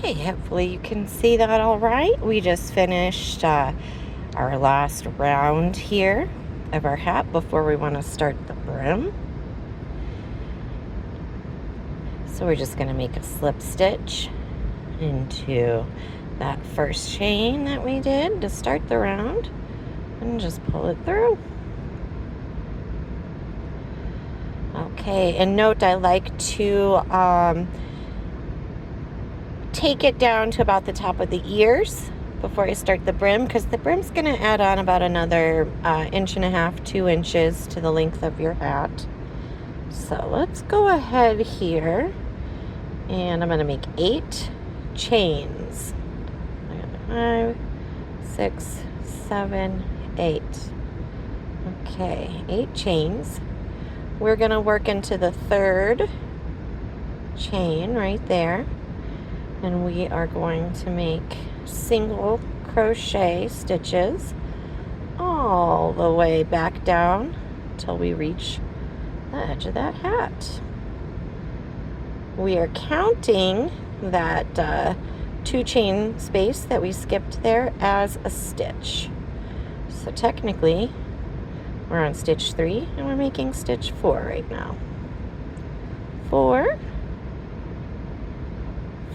Okay, hopefully you can see that all right. We just finished our last round here of our hat before we want to start the brim. So we're just going to make a slip stitch into that first chain that we did to start the round and just pull it through. Okay, and note I like to take it down to about the top of the ears before I start the brim, because the brim's going to add on about another 1.5 to 2 inches to the length of your hat. So let's go ahead here, and I'm going to make 8 chains. 5, 6, 7, 8. Okay, 8 chains. We're going to work into the third chain right there, and we are going to make single crochet stitches all the way back down until we reach the edge of that hat. We are counting that 2 chain space that we skipped there as a stitch. So technically we're on stitch 3 and we're making stitch 4 right now. 4,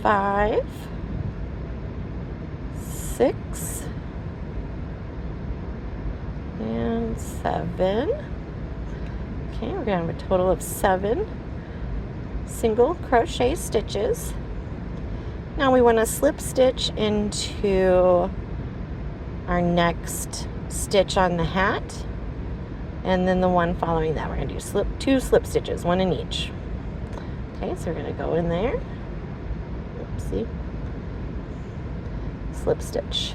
5, 6, and 7. Okay, we're going to have a total of 7 single crochet stitches. Now we want to slip stitch into our next stitch on the hat, and then the one following that we're going to do 2 slip stitches, 1 in each. Okay, so we're going to go in there. Oopsie. Slip stitch.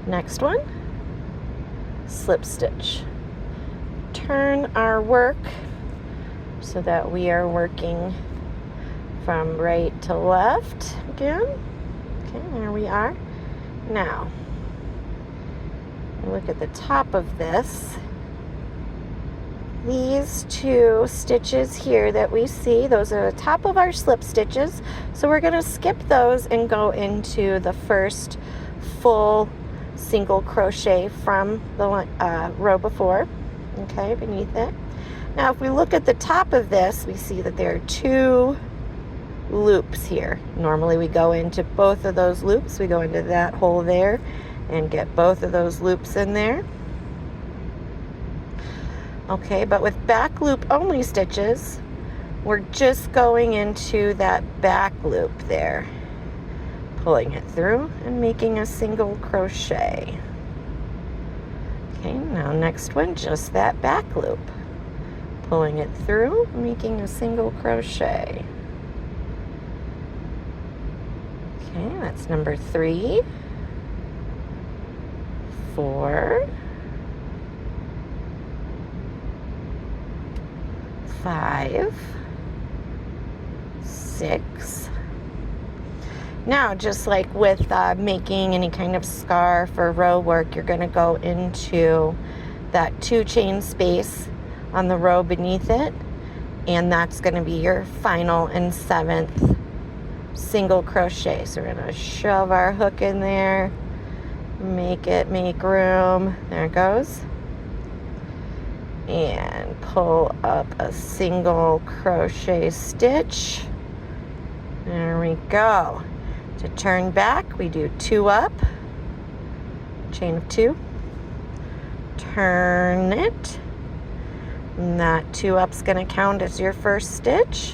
Next one, slip stitch. Turn our work so that we are working from right to left again. Okay, there we are. Now, look at the top of this. These 2 stitches here that we see, those are the top of our slip stitches. So we're going to skip those and go into the first full single crochet from the row before, okay, beneath it. Now if we look at the top of this, we see that there are 2 loops here. Normally we go into both of those loops. We go into that hole there and get both of those loops in there. Okay, but with back loop only stitches, we're just going into that back loop there, pulling it through and making a single crochet. Okay, now next one, just that back loop, pulling it through, making a single crochet. Okay, that's number 3, 4, 5, 6. Now, just like with making any kind of scarf or row work, you're going to go into that 2 chain space on the row beneath it, and that's going to be your final and 7th single crochet. So we're going to shove our hook in there, make room. There it goes. And pull up a single crochet stitch. There we go. To turn back, we do 2 up, chain of 2, turn it, and that 2 up's going to count as your first stitch.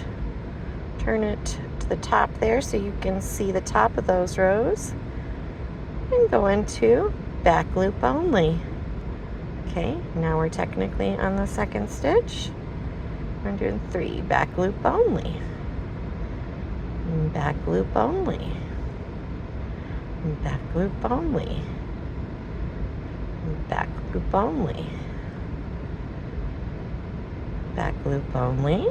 Turn it to the top there so you can see the top of those rows, and go into back loop only. Okay, now we're technically on the 2nd stitch. We're doing 3, back loop only, and back loop only, and back loop only, and back loop only, back loop only.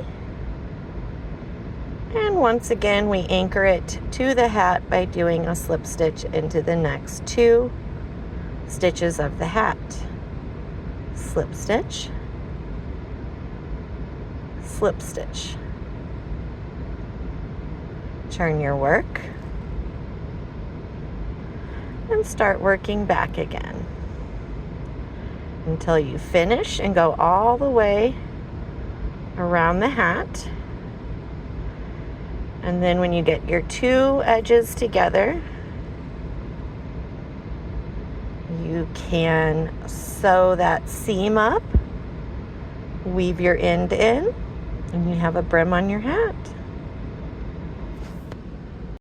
And once again, we anchor it to the hat by doing a slip stitch into the next 2 stitches of the hat. Slip stitch, slip stitch. Turn your work, and start working back again until you finish and go all the way around the hat. And then when you get your two edges together, you can sew that seam up, weave your end in, and you have a brim on your hat.